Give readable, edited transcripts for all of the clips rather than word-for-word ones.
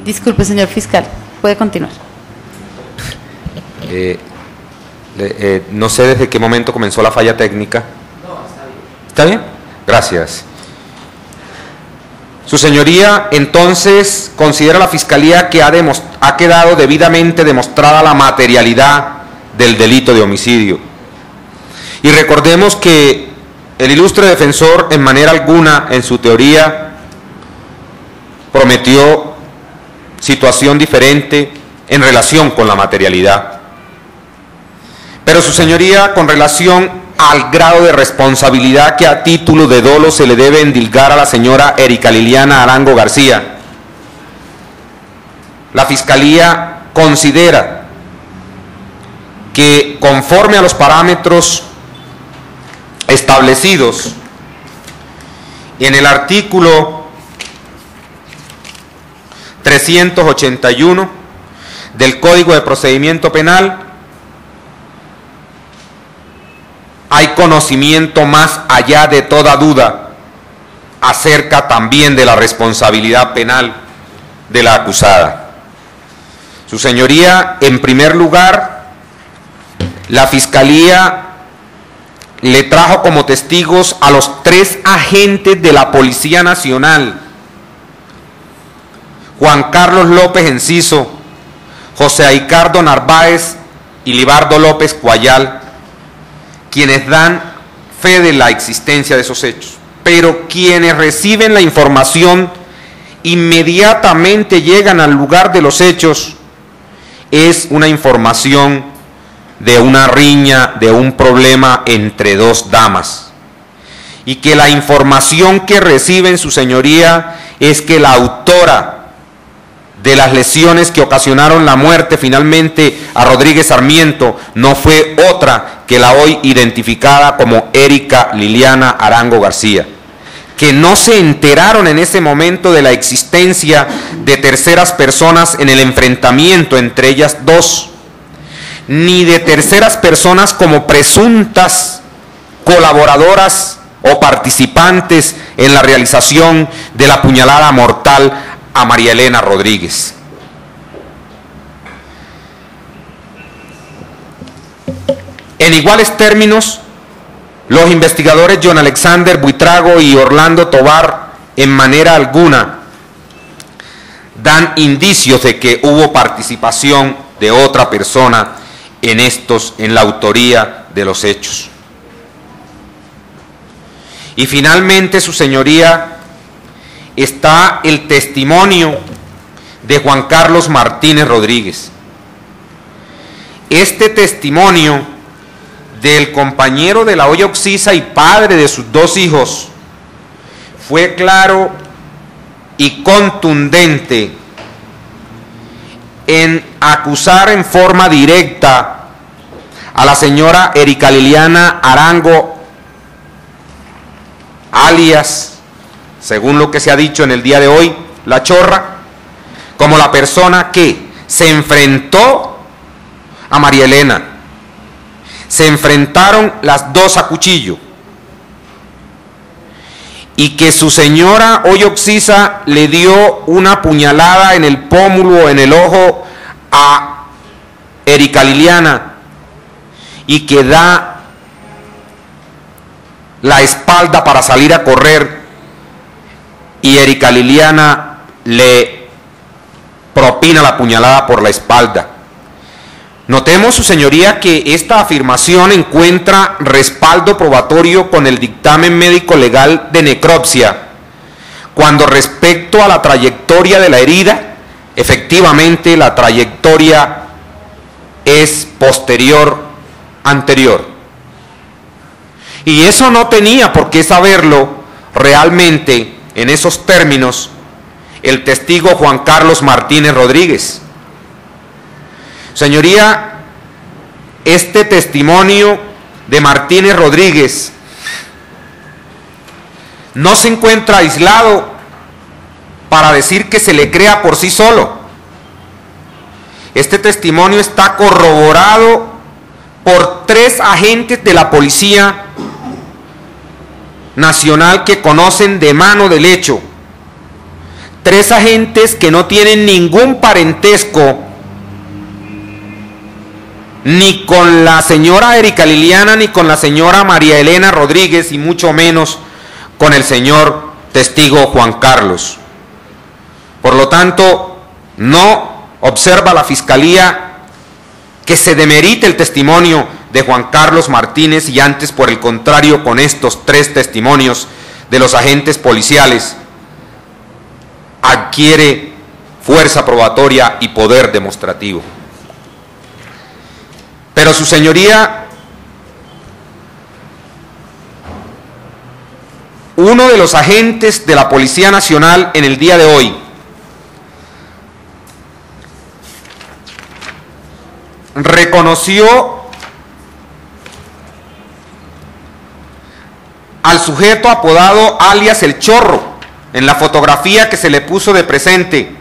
Disculpe, señor fiscal, puede continuar. No sé desde qué momento comenzó la falla técnica. No, está bien. ¿Está bien? Gracias. Su señoría, entonces, considera la Fiscalía que ha quedado debidamente demostrada la materialidad del delito de homicidio. Y recordemos que el ilustre defensor, en manera alguna, en su teoría, prometió situación diferente en relación con la materialidad. Pero su señoría, con relación al grado de responsabilidad que a título de dolo se le debe endilgar a la señora Erika Liliana Arango García, la Fiscalía considera que, conforme a los parámetros establecidos en el artículo 381 del Código de Procedimiento Penal, hay conocimiento más allá de toda duda acerca también de la responsabilidad penal de la acusada. Su señoría, en primer lugar, la Fiscalía le trajo como testigos a los 3 agentes de la Policía Nacional: Juan Carlos López Enciso, José Ricardo Narváez y Libardo López Cuayal, quienes dan fe de la existencia de esos hechos. Pero quienes reciben la información inmediatamente llegan al lugar de los hechos es una información de una riña, de un problema entre 2 damas. Y que la información que reciben, su señoría, es que la autora de las lesiones que ocasionaron la muerte finalmente a Rodríguez Sarmiento no fue otra que la hoy identificada como Erika Liliana Arango García, que no se enteraron en ese momento de la existencia de terceras personas en el enfrentamiento entre ellas 2, ni de terceras personas como presuntas colaboradoras o participantes en la realización de la puñalada mortal a María Elena Rodríguez. En iguales términos, los investigadores John Alexander Buitrago y Orlando Tobar en manera alguna dan indicios de que hubo participación de otra persona en la autoría de los hechos. Y finalmente, su señoría, está el testimonio de Juan Carlos Martínez Rodríguez. Este testimonio del compañero de la olla oxisa y padre de sus 2 hijos fue claro y contundente en acusar en forma directa a la señora Erika Liliana Arango, alias, según lo que se ha dicho en el día de hoy, la Chorra, como la persona que se enfrentó a María Elena. Se enfrentaron las 2 a cuchillo y que su señora olla oxisa le dio una puñalada en el pómulo, en el ojo a Erika Liliana, y que da la espalda para salir a correr y Erika Liliana le propina la puñalada por la espalda. Notemos, su señoría, que esta afirmación encuentra respaldo probatorio con el dictamen médico legal de necropsia, cuando respecto a la trayectoria de la herida, efectivamente la trayectoria es anterior. Y eso no tenía por qué saberlo realmente en esos términos el testigo Juan Carlos Martínez Rodríguez. Señoría, este testimonio de Martínez Rodríguez no se encuentra aislado para decir que se le crea por sí solo. Este testimonio está corroborado por 3 agentes de la policía nacional que conocen de mano del hecho. 3 agentes que no tienen ningún parentesco ni con la señora Erika Liliana ni con la señora María Elena Rodríguez y mucho menos con el señor testigo Juan Carlos. Por lo tanto, no observa la Fiscalía que se demerite el testimonio de Juan Carlos Martínez y antes, por el contrario, con estos 3 testimonios de los agentes policiales, adquiere fuerza probatoria y poder demostrativo. Pero su señoría, uno de los agentes de la Policía Nacional en el día de hoy reconoció al sujeto apodado alias El Chorro en la fotografía que se le puso de presente,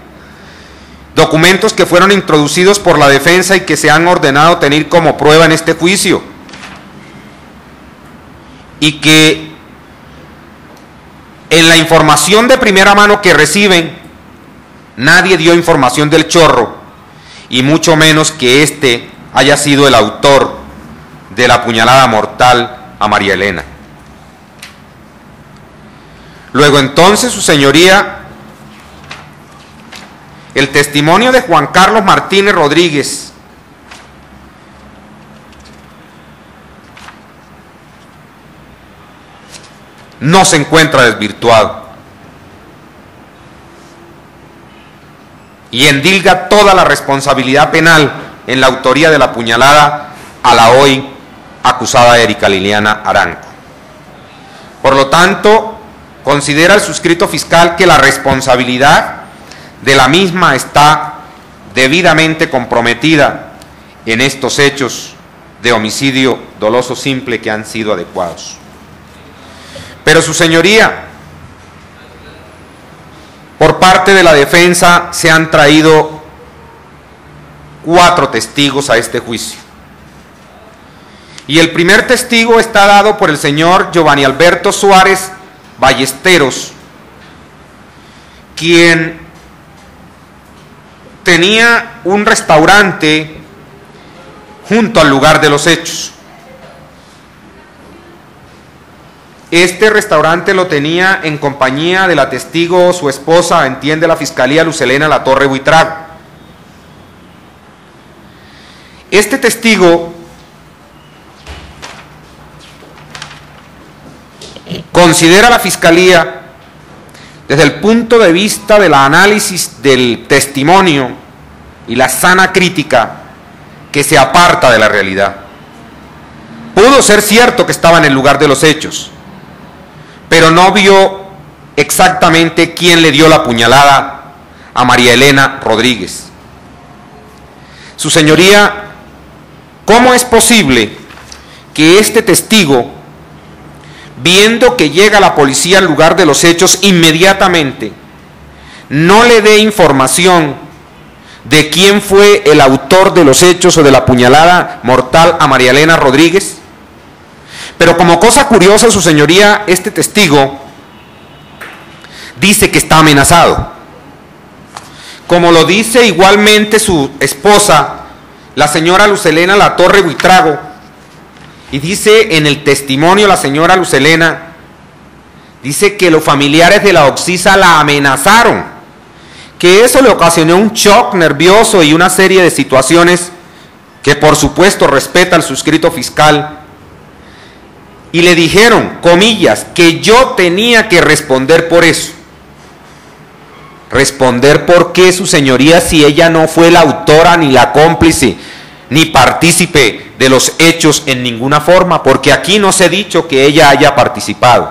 documentos que fueron introducidos por la defensa y que se han ordenado tener como prueba en este juicio, y que en la información de primera mano que reciben, nadie dio información del Chorro, y mucho menos que éste haya sido el autor de la puñalada mortal a María Elena. Luego entonces, su señoría, el testimonio de Juan Carlos Martínez Rodríguez no se encuentra desvirtuado y endilga toda la responsabilidad penal en la autoría de la puñalada a la hoy acusada Erika Liliana Arango. Por lo tanto, considera el suscrito fiscal que la responsabilidad de la misma está debidamente comprometida en estos hechos de homicidio doloso simple que han sido adecuados. Pero su señoría, por parte de la defensa se han traído 4 testigos a este juicio. Y el primer testigo está dado por el señor Giovanni Alberto Suárez Ballesteros, quien tenía un restaurante junto al lugar de los hechos. Este restaurante lo tenía en compañía de la testigo, su esposa, entiende la Fiscalía, Luz Helena Latorre Buitrago. Este testigo considera la Fiscalía, desde el punto de vista del análisis del testimonio y la sana crítica, que se aparta de la realidad. Pudo ser cierto que estaba en el lugar de los hechos, pero no vio exactamente quién le dio la puñalada a María Elena Rodríguez. Su señoría, ¿cómo es posible que este testigo, viendo que llega la policía al lugar de los hechos inmediatamente, no le dé información de quién fue el autor de los hechos o de la puñalada mortal a María Elena Rodríguez? Pero como cosa curiosa, su señoría, este testigo dice que está amenazado. Como lo dice igualmente su esposa, la señora Luz Helena Latorre Buitrago, y dice en el testimonio la señora Luz Helena, dice que los familiares de la occisa la amenazaron, que eso le ocasionó un shock nervioso y una serie de situaciones que por supuesto respeta el suscrito fiscal, y le dijeron, comillas, que yo tenía que responder por eso. ¿Responder por qué, su señoría, si ella no fue la autora ni la cómplice ni partícipe de los hechos en ninguna forma? Porque aquí no se ha dicho que ella haya participado.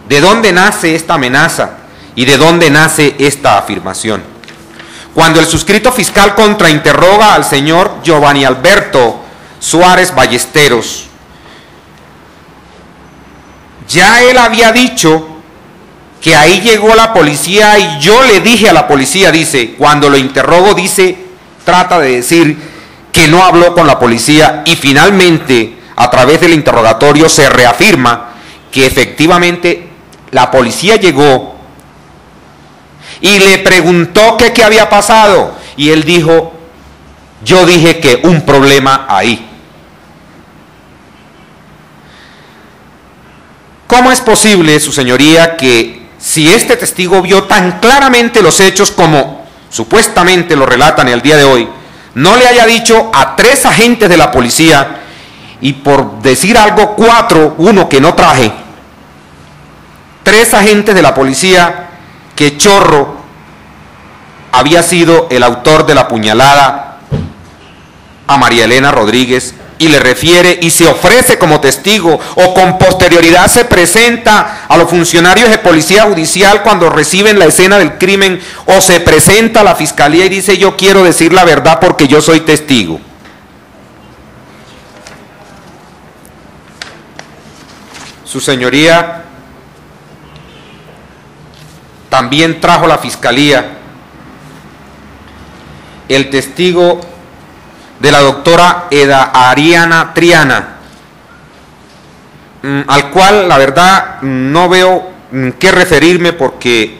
¿De dónde nace esta amenaza y de dónde nace esta afirmación? Cuando el suscrito fiscal contrainterroga al señor Giovanni Alberto Suárez Ballesteros, ya él había dicho que ahí llegó la policía y yo le dije a la policía, dice, cuando lo interrogo, dice, trata de decir que no habló con la policía y finalmente a través del interrogatorio se reafirma que efectivamente la policía llegó y le preguntó que qué había pasado, y él dijo: yo dije que un problema ahí. ¿Cómo es posible, su señoría, que si este testigo vio tan claramente los hechos como supuestamente lo relatan el día de hoy, no le haya dicho a 3 agentes de la policía, y por decir algo 4, uno que no traje, 3 agentes de la policía, que Chorro había sido el autor de la puñalada a María Elena Rodríguez, y le refiere y se ofrece como testigo, o con posterioridad se presenta a los funcionarios de policía judicial cuando reciben la escena del crimen, o se presenta a la fiscalía y dice: yo quiero decir la verdad porque yo soy testigo? Su señoría también trajo la fiscalía el testigo de la doctora Eda Ariana Triana, al cual la verdad no veo qué referirme, porque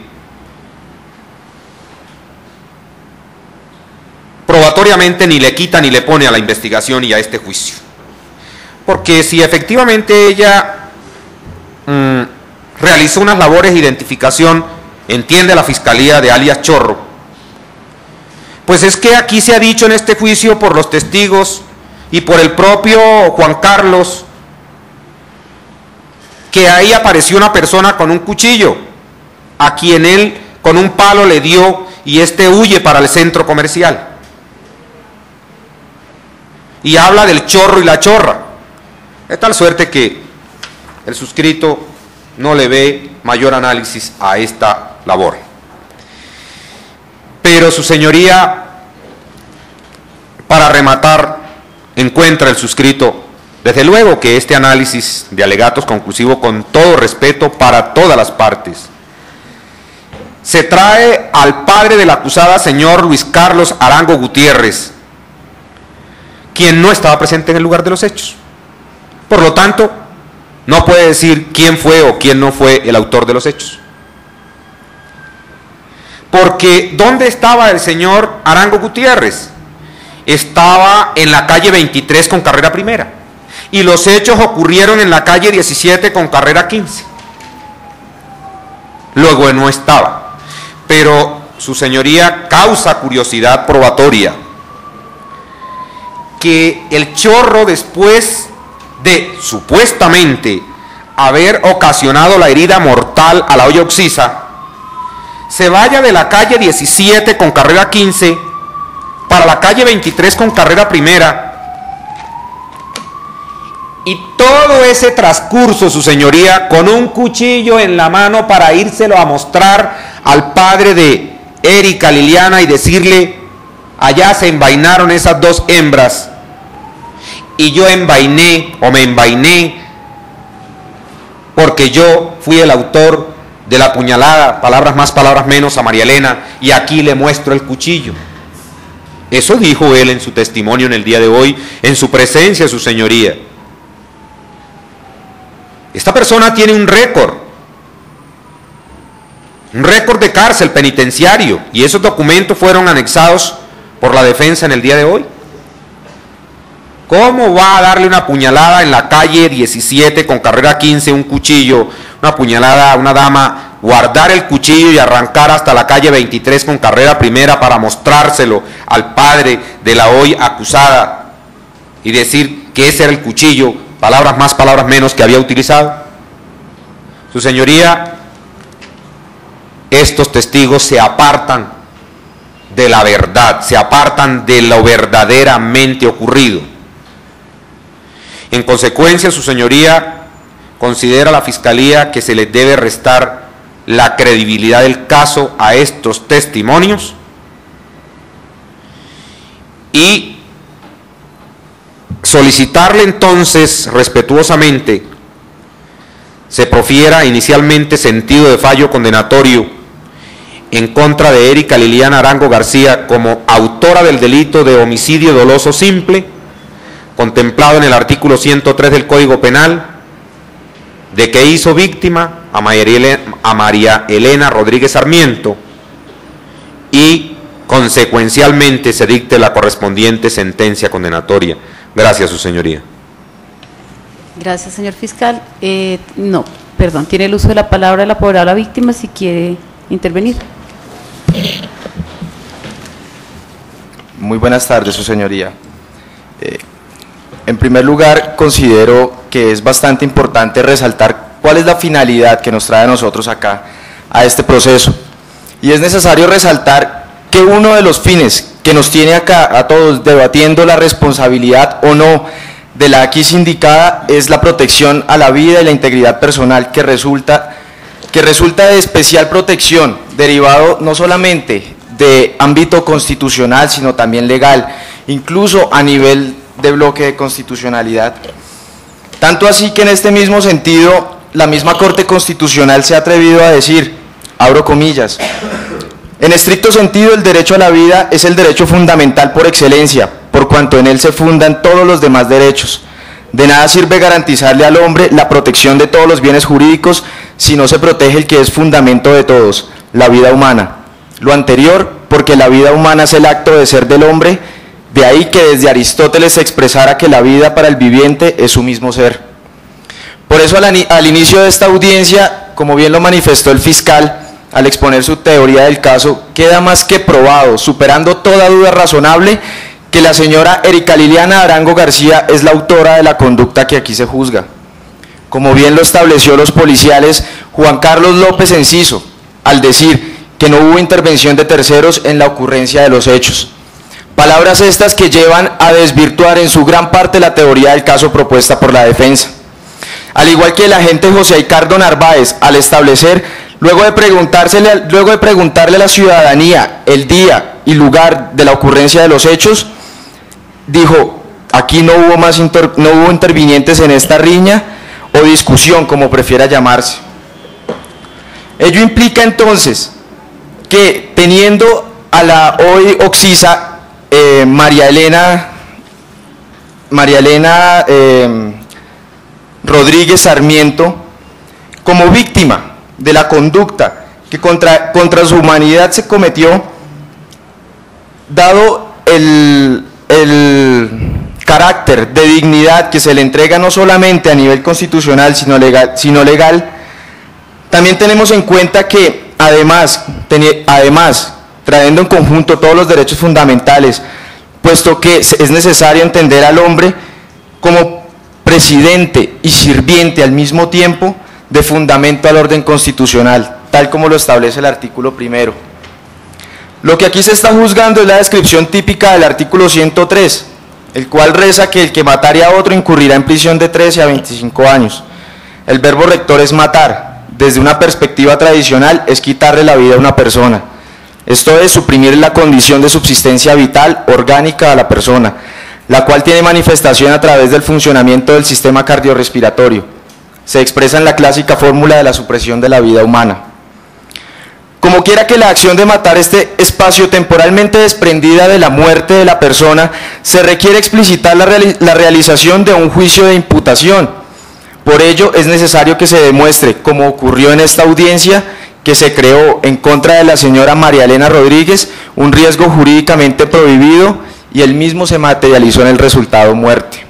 probatoriamente ni le quita ni le pone a la investigación y a este juicio. Porque si efectivamente ella realizó unas labores de identificación, entiende la fiscalía, de alias Chorro, pues es que aquí se ha dicho en este juicio por los testigos y por el propio Juan Carlos que ahí apareció una persona con un cuchillo, a quien él con un palo le dio, y este huye para el centro comercial. Y habla del chorro y la chorra, de tal suerte que el suscrito no le ve mayor análisis a esta labor. Pero su señoría, para rematar, encuentra el suscrito, desde luego, que este análisis de alegatos conclusivo, con todo respeto para todas las partes. Se trae al padre de la acusada, señor Luis Carlos Arango Gutiérrez, quien no estaba presente en el lugar de los hechos. Por lo tanto, no puede decir quién fue o quién no fue el autor de los hechos. Porque ¿dónde estaba el señor Arango Gutiérrez? Estaba en la calle 23 con carrera primera, y los hechos ocurrieron en la calle 17 con carrera 15. Luego no estaba. Pero su señoría causa curiosidad probatoria que el chorro, después de supuestamente haber ocasionado la herida mortal a la olla oxisa, se vaya de la calle 17 con carrera 15 para la calle 23 con carrera primera, y todo ese transcurso, su señoría, con un cuchillo en la mano para írselo a mostrar al padre de Erika Liliana y decirle: allá se envainaron esas 2 hembras y yo envainé, o me envainé, porque yo fui el autor de la puñalada, palabras más, palabras menos, a María Elena, y aquí le muestro el cuchillo. Eso dijo él en su testimonio en el día de hoy, en su presencia, su señoría. Esta persona tiene un récord de cárcel penitenciario, y esos documentos fueron anexados por la defensa en el día de hoy. ¿Cómo va a darle una puñalada en la calle 17 con carrera 15, un cuchillo, una puñalada a una dama, guardar el cuchillo y arrancar hasta la calle 23 con carrera primera para mostrárselo al padre de la hoy acusada y decir que ese era el cuchillo, palabras más, palabras menos, que había utilizado? Su señoría, estos testigos se apartan de la verdad, se apartan de lo verdaderamente ocurrido. En consecuencia, su señoría, considera la fiscalía que se les debe restar la credibilidad del caso a estos testimonios y solicitarle entonces respetuosamente se profiera inicialmente sentido de fallo condenatorio en contra de Erika Liliana Arango García como autora del delito de homicidio doloso simple, contemplado en el artículo 103 del Código Penal, de que hizo víctima a María Elena Rodríguez Sarmiento y consecuencialmente se dicte la correspondiente sentencia condenatoria. Gracias, su señoría. Gracias, señor fiscal. No, perdón, tiene el uso de la palabra el apoderado de la víctima si quiere intervenir. Muy buenas tardes, su señoría. En primer lugar, considero que es bastante importante resaltar cuál es la finalidad que nos trae a nosotros acá, a este proceso. Y es necesario resaltar que uno de los fines que nos tiene acá a todos debatiendo la responsabilidad o no de la aquí sindicada es la protección a la vida y la integridad personal que resulta de especial protección, derivado no solamente de ámbito constitucional, sino también legal, incluso a nivel de bloque de constitucionalidad. Tanto así que en este mismo sentido, la misma Corte Constitucional se ha atrevido a decir, abro comillas, en estricto sentido el derecho a la vida es el derecho fundamental por excelencia, por cuanto en él se fundan todos los demás derechos. De nada sirve garantizarle al hombre la protección de todos los bienes jurídicos si no se protege el que es fundamento de todos, la vida humana. Lo anterior, porque la vida humana es el acto de ser del hombre, de ahí que desde Aristóteles se expresara que la vida para el viviente es su mismo ser. Por eso al inicio de esta audiencia, como bien lo manifestó el fiscal, al exponer su teoría del caso, queda más que probado, superando toda duda razonable, que la señora Erika Liliana Arango García es la autora de la conducta que aquí se juzga. Como bien lo estableció los policiales Juan Carlos López Enciso, al decir que no hubo intervención de terceros en la ocurrencia de los hechos. Palabras estas que llevan a desvirtuar en su gran parte la teoría del caso propuesta por la defensa. Al igual que el agente José Ricardo Narváez, al establecer, luego de preguntarle a la ciudadanía el día y lugar de la ocurrencia de los hechos, dijo, aquí no hubo intervinientes en esta riña o discusión, como prefiera llamarse. Ello implica entonces que teniendo a la hoy occisa María Elena Rodríguez Sarmiento como víctima de la conducta que contra su humanidad se cometió, dado el carácter de dignidad que se le entrega no solamente a nivel constitucional sino legal, también tenemos en cuenta que además trayendo en conjunto todos los derechos fundamentales, puesto que es necesario entender al hombre como presidente y sirviente al mismo tiempo de fundamento al orden constitucional, tal como lo establece el artículo primero. Lo que aquí se está juzgando es la descripción típica del artículo 103, el cual reza que el que matare a otro incurrirá en prisión de 13 a 25 años. El verbo rector es matar, desde una perspectiva tradicional es quitarle la vida a una persona. Esto es suprimir la condición de subsistencia vital orgánica a la persona, la cual tiene manifestación a través del funcionamiento del sistema cardiorrespiratorio. Se expresa en la clásica fórmula de la supresión de la vida humana. Como quiera que la acción de matar este espacio temporalmente desprendida de la muerte de la persona, se requiere explicitar la realización de un juicio de imputación. Por ello es necesario que se demuestre, como ocurrió en esta audiencia, que se creó en contra de la señora María Elena Rodríguez un riesgo jurídicamente prohibido y el mismo se materializó en el resultado muerte.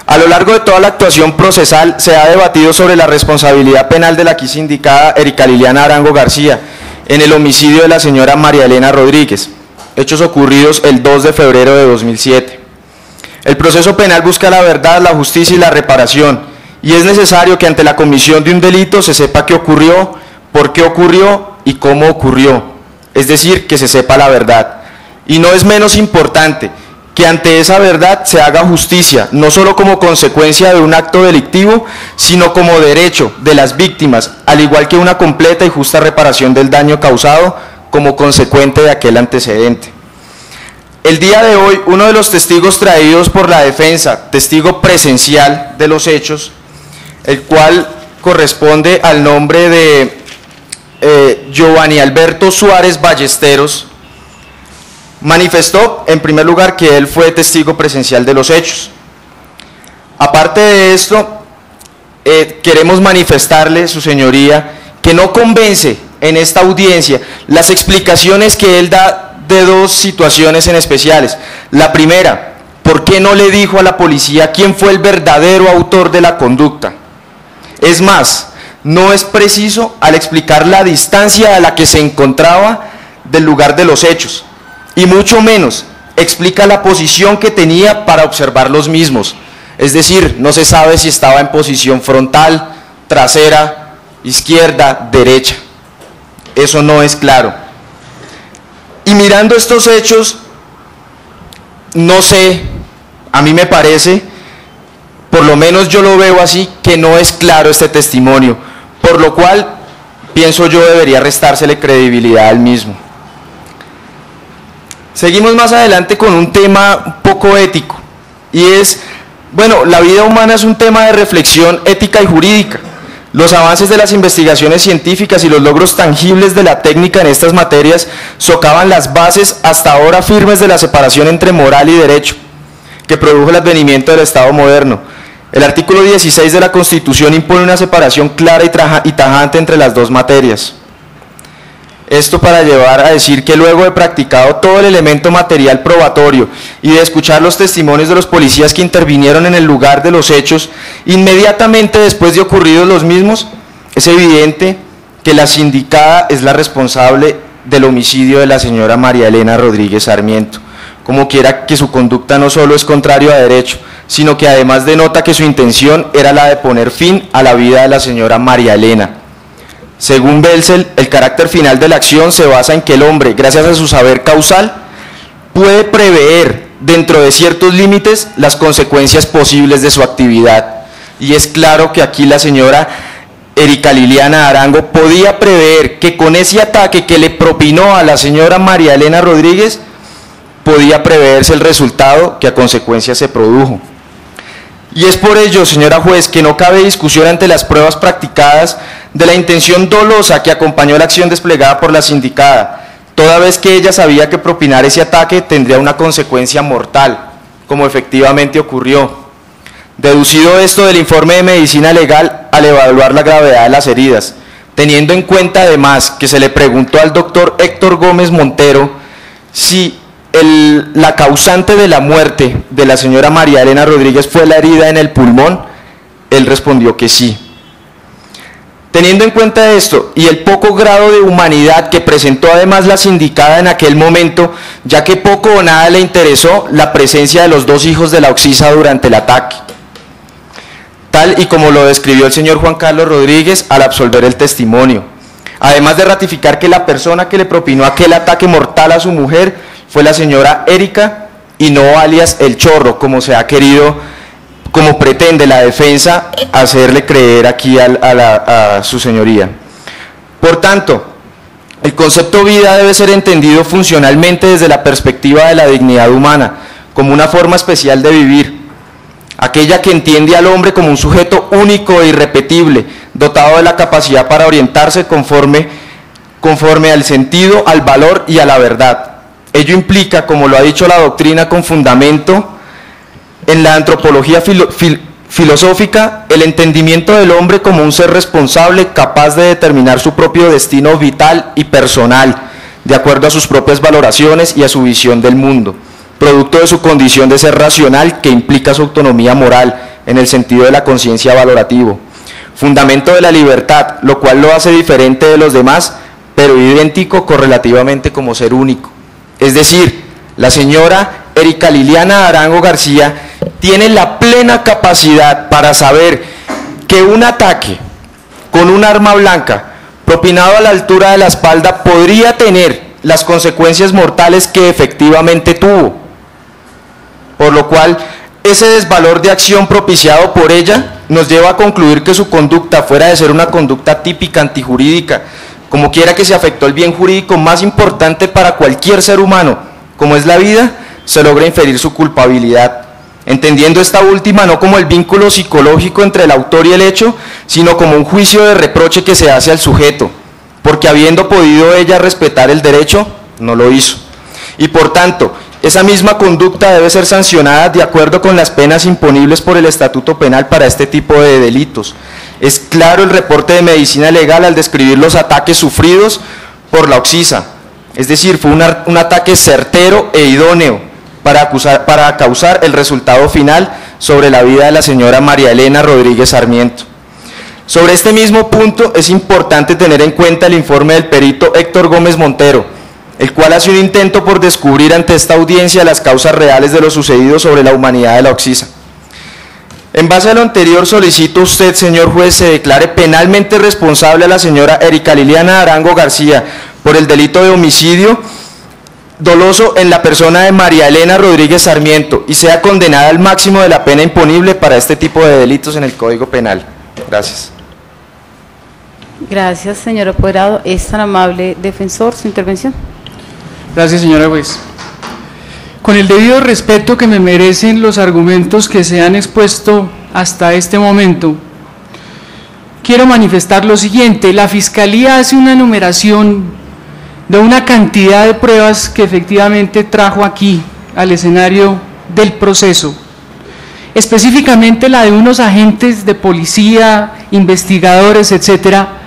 A lo largo de toda la actuación procesal se ha debatido sobre la responsabilidad penal de la aquí sindicada Erika Liliana Arango García en el homicidio de la señora María Elena Rodríguez, hechos ocurridos el 2 de febrero de 2007. El proceso penal busca la verdad, la justicia y la reparación, y es necesario que ante la comisión de un delito se sepa qué ocurrió, por qué ocurrió y cómo ocurrió, es decir, que se sepa la verdad. Y no es menos importante que ante esa verdad se haga justicia, no solo como consecuencia de un acto delictivo, sino como derecho de las víctimas, al igual que una completa y justa reparación del daño causado como consecuente de aquel antecedente. El día de hoy, uno de los testigos traídos por la defensa, testigo presencial de los hechos, el cual corresponde al nombre de Giovanni Alberto Suárez Ballesteros, Manifestó, en primer lugar, que él fue testigo presencial de los hechos. Aparte de esto, queremos manifestarle, su señoría, que no convence en esta audiencia las explicaciones que él da de dos situaciones en especiales. La primera, ¿por qué no le dijo a la policía quién fue el verdadero autor de la conducta? Es más, no es preciso al explicar la distancia a la que se encontraba del lugar de los hechos, y mucho menos explica la posición que tenía para observar los mismos. Es decir, no se sabe si estaba en posición frontal, trasera, izquierda, derecha. Eso no es claro. Y mirando estos hechos, no sé, a mí me parece, por lo menos yo lo veo así, que no es claro este testimonio, por lo cual pienso yo debería restársele credibilidad al mismo. Seguimos más adelante con un tema un poco ético, y es, bueno, la vida humana es un tema de reflexión ética y jurídica. Los avances de las investigaciones científicas y los logros tangibles de la técnica en estas materias socavan las bases hasta ahora firmes de la separación entre moral y derecho, que produjo el advenimiento del Estado moderno. El artículo 16 de la Constitución impone una separación clara y tajante entre las dos materias. Esto para llevar a decir que luego de practicado todo el elemento material probatorio y de escuchar los testimonios de los policías que intervinieron en el lugar de los hechos, inmediatamente después de ocurridos los mismos, es evidente que la sindicada es la responsable del homicidio de la señora María Elena Rodríguez Sarmiento, como quiera que su conducta no solo es contrario a derecho, sino que además denota que su intención era la de poner fin a la vida de la señora María Elena. Según Belzel, el carácter final de la acción se basa en que el hombre, gracias a su saber causal, puede prever dentro de ciertos límites las consecuencias posibles de su actividad. Y es claro que aquí la señora Erika Liliana Arango podía prever que con ese ataque que le propinó a la señora María Elena Rodríguez, podía preverse el resultado que a consecuencia se produjo. Y es por ello, señora juez, que no cabe discusión ante las pruebas practicadas de la intención dolosa que acompañó la acción desplegada por la sindicada, toda vez que ella sabía que propinar ese ataque tendría una consecuencia mortal, como efectivamente ocurrió. Deducido esto del informe de medicina legal al evaluar la gravedad de las heridas, teniendo en cuenta además que se le preguntó al doctor Héctor Gómez Montero si la causante de la muerte de la señora María Elena Rodríguez fue la herida en el pulmón, él respondió que sí. Teniendo en cuenta esto y el poco grado de humanidad que presentó además la sindicada en aquel momento, ya que poco o nada le interesó la presencia de los dos hijos de la Oxisa durante el ataque, tal y como lo describió el señor Juan Carlos Rodríguez al absolver el testimonio, además de ratificar que la persona que le propinó aquel ataque mortal a su mujer fue la señora Erika y no alias El Chorro, como se ha querido, como pretende la defensa hacerle creer aquí a su señoría. Por tanto, el concepto vida debe ser entendido funcionalmente desde la perspectiva de la dignidad humana, como una forma especial de vivir, aquella que entiende al hombre como un sujeto único e irrepetible, dotado de la capacidad para orientarse conforme al sentido, al valor y a la verdad. Ello implica, como lo ha dicho la doctrina con fundamento en la antropología filosófica, el entendimiento del hombre como un ser responsable, capaz de determinar su propio destino vital y personal, de acuerdo a sus propias valoraciones y a su visión del mundo, producto de su condición de ser racional que implica su autonomía moral, en el sentido de la conciencia valorativo. Fundamento de la libertad, lo cual lo hace diferente de los demás, pero idéntico correlativamente como ser único. Es decir, la señora Erika Liliana Arango García tiene la plena capacidad para saber que un ataque con un arma blanca propinado a la altura de la espalda podría tener las consecuencias mortales que efectivamente tuvo, por lo cual ese desvalor de acción propiciado por ella nos lleva a concluir que su conducta, fuera de ser una conducta típica antijurídica, como quiera que se afectó el bien jurídico más importante para cualquier ser humano, como es la vida, se logra inferir su culpabilidad, entendiendo esta última no como el vínculo psicológico entre el autor y el hecho, sino como un juicio de reproche que se hace al sujeto, porque habiendo podido ella respetar el derecho, no lo hizo. y por tanto, esa misma conducta debe ser sancionada de acuerdo con las penas imponibles por el Estatuto Penal para este tipo de delitos. Es claro el reporte de medicina legal al describir los ataques sufridos por la Oxisa, es decir, fue un ataque certero e idóneo para causar el resultado final sobre la vida de la señora María Elena Rodríguez Sarmiento. Sobre este mismo punto es importante tener en cuenta el informe del perito Héctor Gómez Montero, el cual hace un intento por descubrir ante esta audiencia las causas reales de lo sucedido sobre la humanidad de la Oxisa. En base a lo anterior, solicito a usted, señor juez, se declare penalmente responsable a la señora Erika Liliana Arango García por el delito de homicidio doloso en la persona de María Elena Rodríguez Sarmiento y sea condenada al máximo de la pena imponible para este tipo de delitos en el Código Penal. Gracias. Gracias, señor apoderado. Es tan amable, defensor, su intervención. Gracias, señora juez. Con el debido respeto que me merecen los argumentos que se han expuesto hasta este momento, quiero manifestar lo siguiente. La Fiscalía hace una enumeración de una cantidad de pruebas que efectivamente trajo aquí al escenario del proceso, específicamente la de unos agentes de policía, investigadores, etcétera,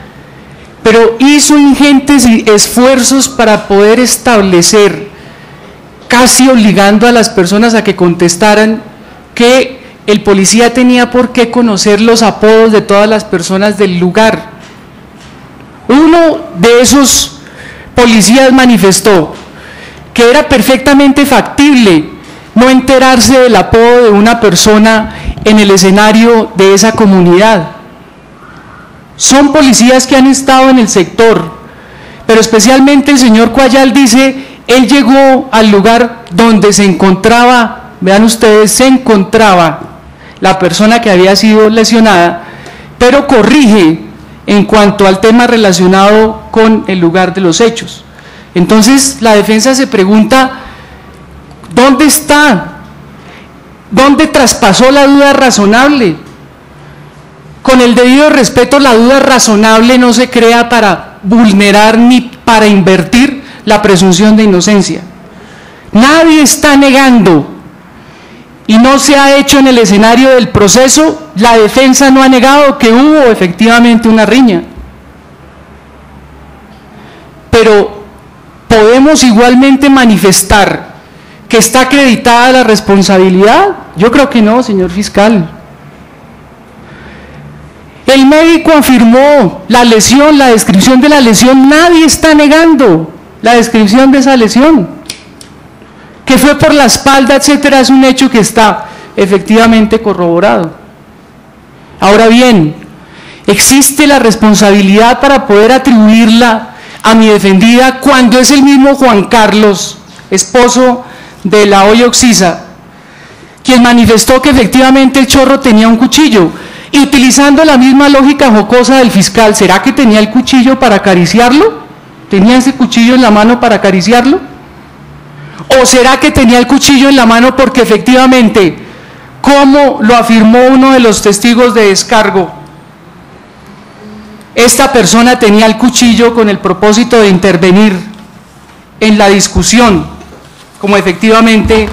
pero hizo ingentes esfuerzos para poder establecer, casi obligando a las personas a que contestaran, que el policía tenía por qué conocer los apodos de todas las personas del lugar. Uno de esos policías manifestó que era perfectamente factible no enterarse del apodo de una persona en el escenario de esa comunidad. Son policías que han estado en el sector, pero especialmente el señor Cuayal dice, él llegó al lugar donde se encontraba, vean ustedes, se encontraba la persona que había sido lesionada, pero corrige en cuanto al tema relacionado con el lugar de los hechos. Entonces la defensa se pregunta, ¿dónde está? ¿Dónde traspasó la duda razonable? Con el debido respeto, la duda razonable no se crea para vulnerar ni para invertir la presunción de inocencia. Nadie está negando, y no se ha hecho en el escenario del proceso, la defensa no ha negado que hubo efectivamente una riña. Pero podemos igualmente manifestar que está acreditada la responsabilidad. Yo creo que no, señor fiscal. El médico afirmó la lesión, la descripción de la lesión, nadie está negando la descripción de esa lesión. Que fue por la espalda, etcétera, es un hecho que está efectivamente corroborado. Ahora bien, existe la responsabilidad para poder atribuirla a mi defendida cuando es el mismo Juan Carlos, esposo de la hoy Oxisa, quien manifestó que efectivamente el chorro tenía un cuchillo. Y utilizando la misma lógica jocosa del fiscal, ¿será que tenía el cuchillo para acariciarlo? ¿Tenía ese cuchillo en la mano para acariciarlo? ¿O será que tenía el cuchillo en la mano porque efectivamente, como lo afirmó uno de los testigos de descargo, esta persona tenía el cuchillo con el propósito de intervenir en la discusión, como efectivamente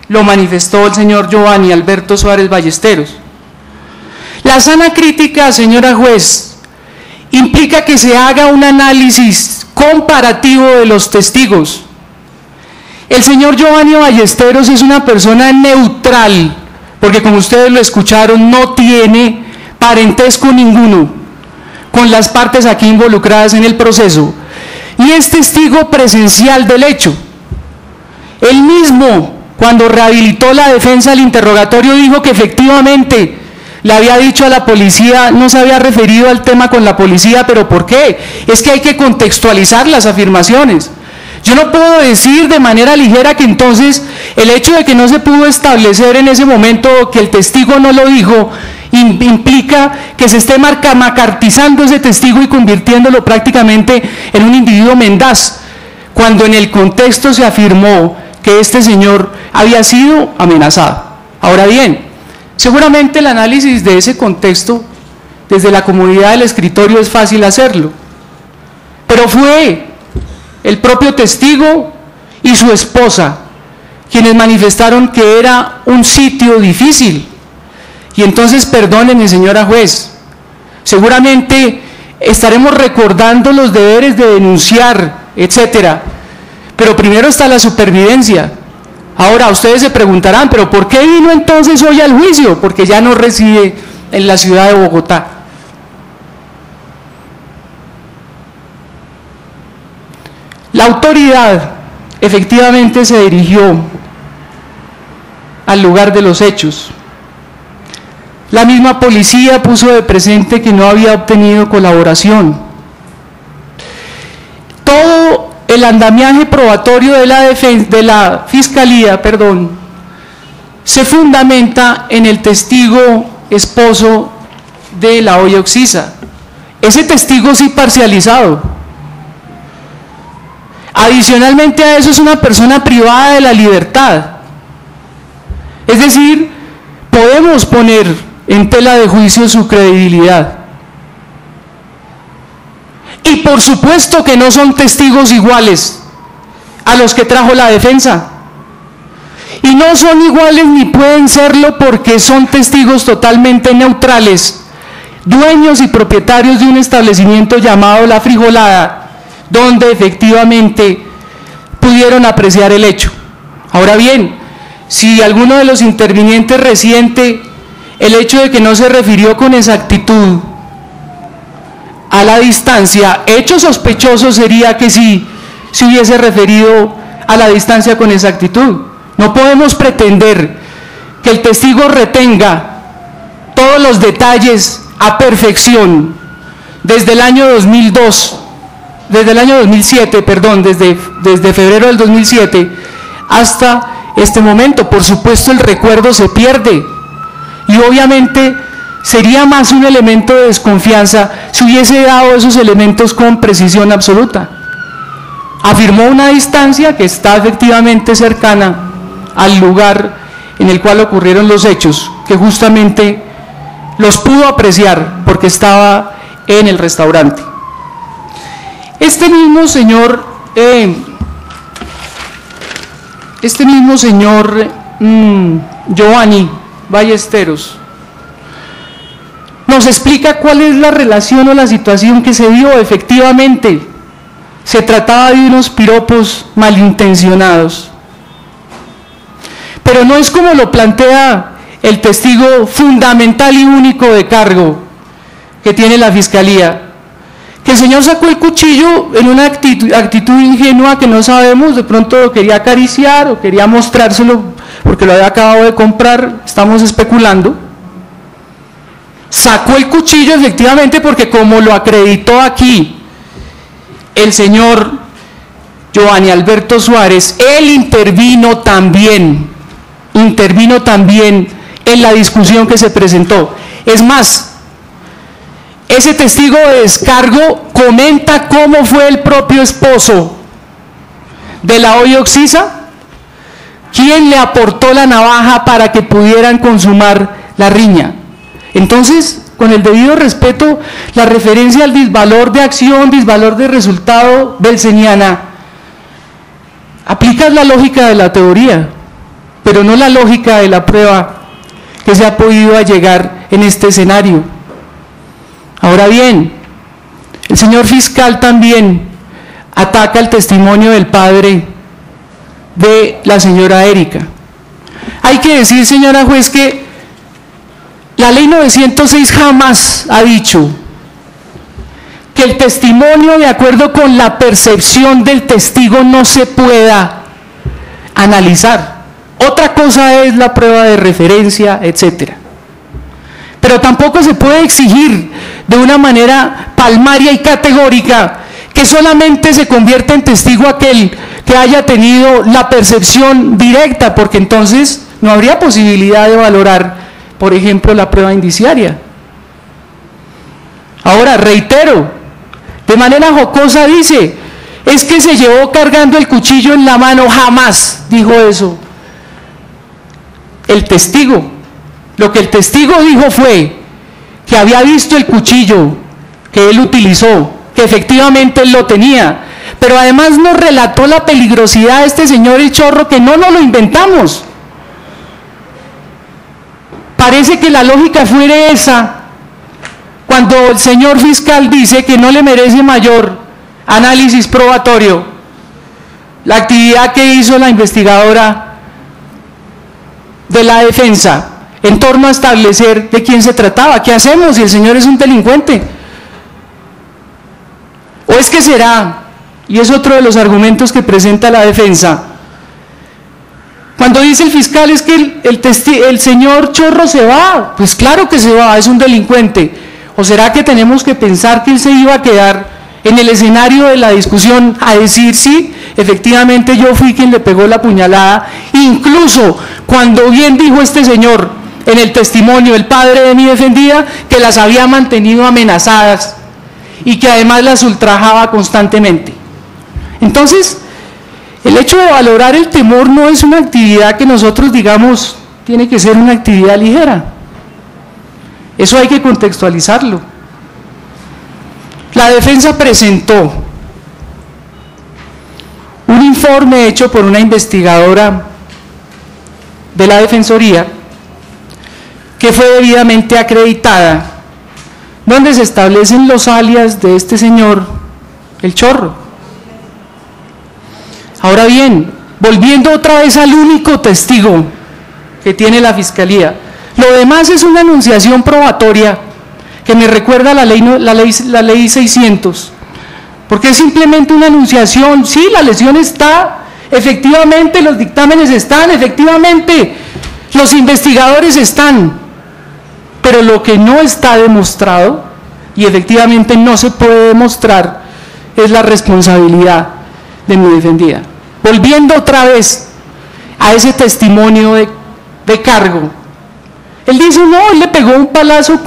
lo manifestó el señor Giovanni Alberto Suárez Ballesteros? La sana crítica, señora juez, implica que se haga un análisis comparativo de los testigos. El señor Giovanni Ballesteros es una persona neutral, porque como ustedes lo escucharon, no tiene parentesco ninguno con las partes aquí involucradas en el proceso, y es testigo presencial del hecho. Él mismo, cuando rehabilitó la defensa al interrogatorio, dijo que efectivamente le había dicho a la policía, no se había referido al tema con la policía, pero ¿por qué? Es que hay que contextualizar las afirmaciones. Yo no puedo decir de manera ligera que entonces el hecho de que no se pudo establecer en ese momento que el testigo no lo dijo, implica que se esté macartizando ese testigo y convirtiéndolo prácticamente en un individuo mendaz, cuando en el contexto se afirmó que este señor había sido amenazado. Ahora bien, seguramente el análisis de ese contexto desde la comodidad del escritorio es fácil hacerlo, pero fue el propio testigo y su esposa, quienes manifestaron que era un sitio difícil. Y entonces, perdónenme, señora juez, seguramente estaremos recordando los deberes de denunciar, etcétera, pero primero está la supervivencia. Ahora, ustedes se preguntarán, ¿pero por qué vino entonces hoy al juicio? Porque ya no reside en la ciudad de Bogotá. La autoridad efectivamente se dirigió al lugar de los hechos. La misma policía puso de presente que no había obtenido colaboración. Todo el andamiaje probatorio de la Fiscalía, se fundamenta en el testigo esposo de la olla Oxisa. Ese testigo sí parcializado. Adicionalmente a eso es una persona privada de la libertad. Es decir, podemos poner en tela de juicio su credibilidad. Y por supuesto que no son testigos iguales a los que trajo la defensa. Y no son iguales ni pueden serlo porque son testigos totalmente neutrales, dueños y propietarios de un establecimiento llamado La Frijolada, donde efectivamente pudieron apreciar el hecho. Ahora bien, si alguno de los intervinientes resiente el hecho de que no se refirió con exactitud a la distancia, hecho sospechoso sería que sí se hubiese referido a la distancia con exactitud. No podemos pretender que el testigo retenga todos los detalles a perfección desde el año 2007, desde febrero del 2007 hasta este momento. Por supuesto, el recuerdo se pierde y obviamente sería más un elemento de desconfianza si hubiese dado esos elementos con precisión absoluta. Afirmó una distancia que está efectivamente cercana al lugar en el cual ocurrieron los hechos, que justamente los pudo apreciar porque estaba en el restaurante. Este mismo señor Giovanni Ballesteros nos explica cuál es la relación o la situación que se dio. Efectivamente, se trataba de unos piropos malintencionados, pero no es como lo plantea el testigo fundamental y único de cargo que tiene la Fiscalía, que el señor sacó el cuchillo en una actitud ingenua que no sabemos, de pronto lo quería acariciar o quería mostrárselo porque lo había acabado de comprar, estamos especulando. Sacó el cuchillo efectivamente porque, como lo acreditó aquí el señor Giovanni Alberto Suárez, él intervino también en la discusión que se presentó. Es más, ese testigo de descargo comenta cómo fue el propio esposo de la olla Oxisa quien le aportó la navaja para que pudieran consumar la riña. Entonces, con el debido respeto, la referencia al disvalor de acción, disvalor de resultado belseniana, aplica la lógica de la teoría, pero no la lógica de la prueba que se ha podido llegar en este escenario. Ahora bien, el señor fiscal también ataca el testimonio del padre de la señora Erika. Hay que decir, señora juez, que la ley 906 jamás ha dicho que el testimonio, de acuerdo con la percepción del testigo, no se pueda analizar. Otra cosa es la prueba de referencia, etcétera. Pero tampoco se puede exigir de una manera palmaria y categórica que solamente se convierta en testigo aquel que haya tenido la percepción directa, porque entonces no habría posibilidad de valorar, por ejemplo, la prueba indiciaria. Ahora, reitero, de manera jocosa dice, es que se llevó cargando el cuchillo en la mano. Jamás dijo eso el testigo. Lo que el testigo dijo fue que había visto el cuchillo que él utilizó, que efectivamente él lo tenía, pero además nos relató la peligrosidad de este señor El Chorro, que no nos lo inventamos. Parece que la lógica fuera esa, cuando el señor fiscal dice que no le merece mayor análisis probatorio la actividad que hizo la investigadora de la defensa en torno a establecer de quién se trataba. ¿Qué hacemos si el señor es un delincuente? ¿O es que será? Y es otro de los argumentos que presenta la defensa. Cuando dice el fiscal es que el señor Chorro se va, pues claro que se va, es un delincuente. ¿O será que tenemos que pensar que él se iba a quedar en el escenario de la discusión a decir sí, efectivamente yo fui quien le pegó la puñalada, incluso cuando bien dijo este señor en el testimonio, el padre de mi defendida, que las había mantenido amenazadas y que además las ultrajaba constantemente? Entonces, el hecho de valorar el temor no es una actividad que nosotros digamos tiene que ser una actividad ligera. Eso hay que contextualizarlo. La defensa presentó un informe hecho por una investigadora de la Defensoría que fue debidamente acreditada, donde se establecen los alias de este señor, El Chorro. Ahora bien, volviendo otra vez al único testigo que tiene la Fiscalía, lo demás es una anunciación probatoria que me recuerda a la ley 600, porque es simplemente una anunciación. Sí, la lesión está, efectivamente los dictámenes están, efectivamente los investigadores están, pero lo que no está demostrado y efectivamente no se puede demostrar es la responsabilidad de mi defendida. Volviendo otra vez a ese testimonio de cargo, él dice, no, él le pegó un palazo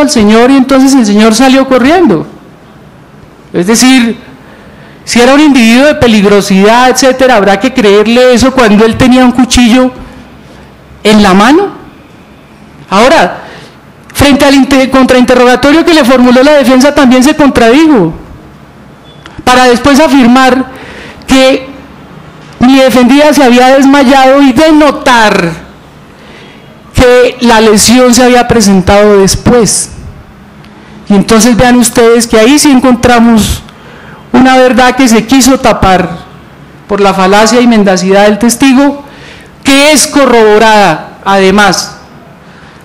al señor y entonces el señor salió corriendo. Es decir, si era un individuo de peligrosidad, etcétera, habrá que creerle eso cuando él tenía un cuchillo en la mano. Ahora, frente al contrainterrogatorio que le formuló la defensa, también se contradijo, para después afirmar que mi defendida se había desmayado y denotar que la lesión se había presentado después. Y entonces vean ustedes que ahí sí encontramos una verdad que se quiso tapar por la falacia y mendacidad del testigo, que es corroborada además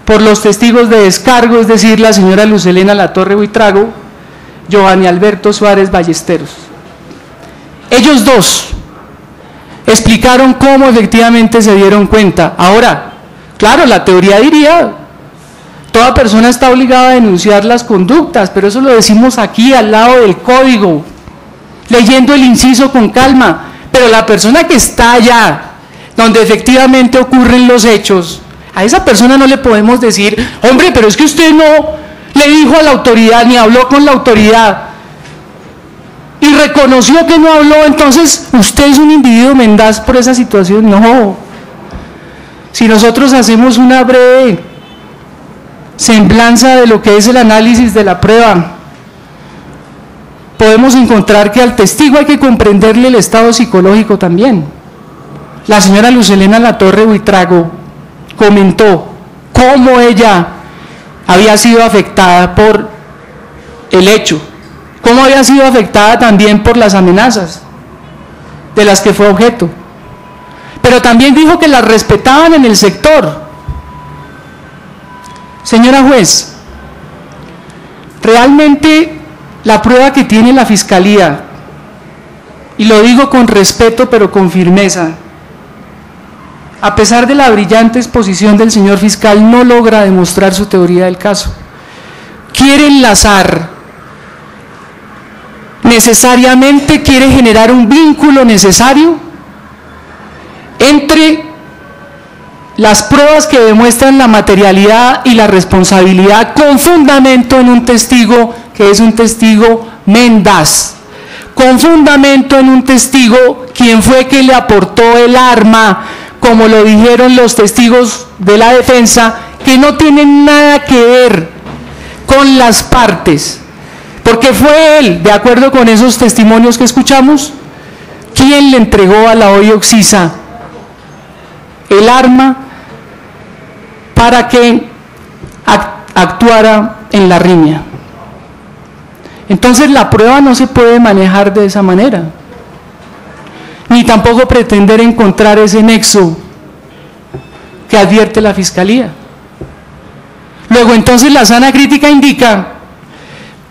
por los testigos de descargo, es decir, la señora Luz Helena Latorre Buitrago, Giovanni Alberto Suárez Ballesteros. Ellos dos explicaron cómo efectivamente se dieron cuenta. Ahora, claro, la teoría diría, toda persona está obligada a denunciar las conductas, pero eso lo decimos aquí al lado del código, leyendo el inciso con calma, pero la persona que está allá, donde efectivamente ocurren los hechos, a esa persona no le podemos decir, hombre, pero es que usted no le dijo a la autoridad, ni habló con la autoridad, y reconoció que no habló, entonces usted es un individuo mendaz por esa situación. No. Si nosotros hacemos una breve semblanza de lo que es el análisis de la prueba, podemos encontrar que al testigo hay que comprenderle el estado psicológico también. La señora Luz Helena Latorre Buitrago comentó cómo ella había sido afectada por el hecho, cómo había sido afectada también por las amenazas de las que fue objeto, pero también dijo que las respetaban en el sector. Señora juez, realmente la prueba que tiene la Fiscalía, y lo digo con respeto pero con firmeza, a pesar de la brillante exposición del señor fiscal, no logra demostrar su teoría del caso. Quiere enlazar, necesariamente quiere generar un vínculo necesario entre las pruebas que demuestran la materialidad y la responsabilidad, con fundamento en un testigo que es un testigo mendaz, con fundamento en un testigo quien fue que le aportó el arma, como lo dijeron los testigos de la defensa, que no tienen nada que ver con las partes, Porque fue él, de acuerdo con esos testimonios que escuchamos, quien le entregó a la OI Oxisa el arma para que actuara en la riña. Entonces la prueba no se puede manejar de esa manera, ni tampoco pretender encontrar ese nexo que advierte la Fiscalía. Luego entonces la sana crítica indica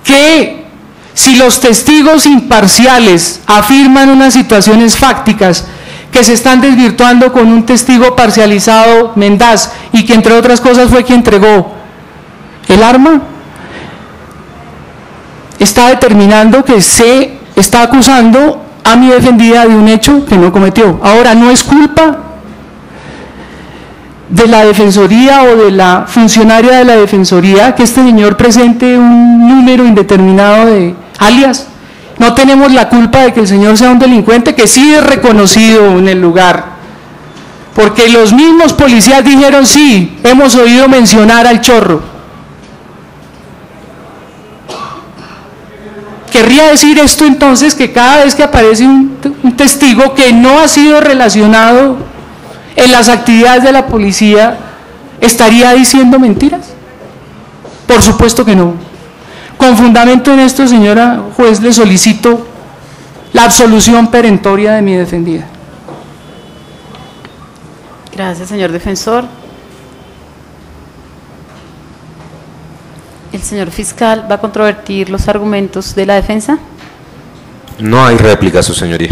que si los testigos imparciales afirman unas situaciones fácticas que se están desvirtuando con un testigo parcializado, mendaz, y que entre otras cosas fue quien entregó el arma, está determinando que se está acusando a mi defendida de un hecho que no cometió. Ahora, no es culpa de la Defensoría o de la funcionaria de la Defensoría que este señor presente un número indeterminado de alias. No tenemos la culpa de que el señor sea un delincuente que sí es reconocido en el lugar, porque los mismos policías dijeron: sí, hemos oído mencionar al Chorro. Querría decir esto entonces que cada vez que aparece un testigo que no ha sido relacionado en las actividades de la policía, ¿estaría diciendo mentiras? Por supuesto que no. Con fundamento en esto, señora juez, le solicito la absolución perentoria de mi defendida. Gracias, señor defensor. ¿El señor fiscal va a controvertir los argumentos de la defensa? No hay réplica, su señoría.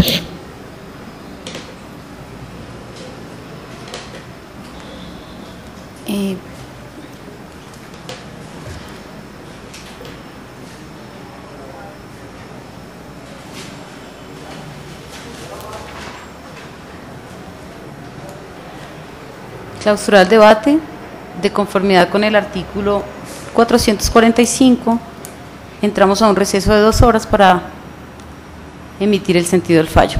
Clausurar el debate de conformidad con el artículo 445. Entramos a un receso de 2 horas para emitir el sentido del fallo.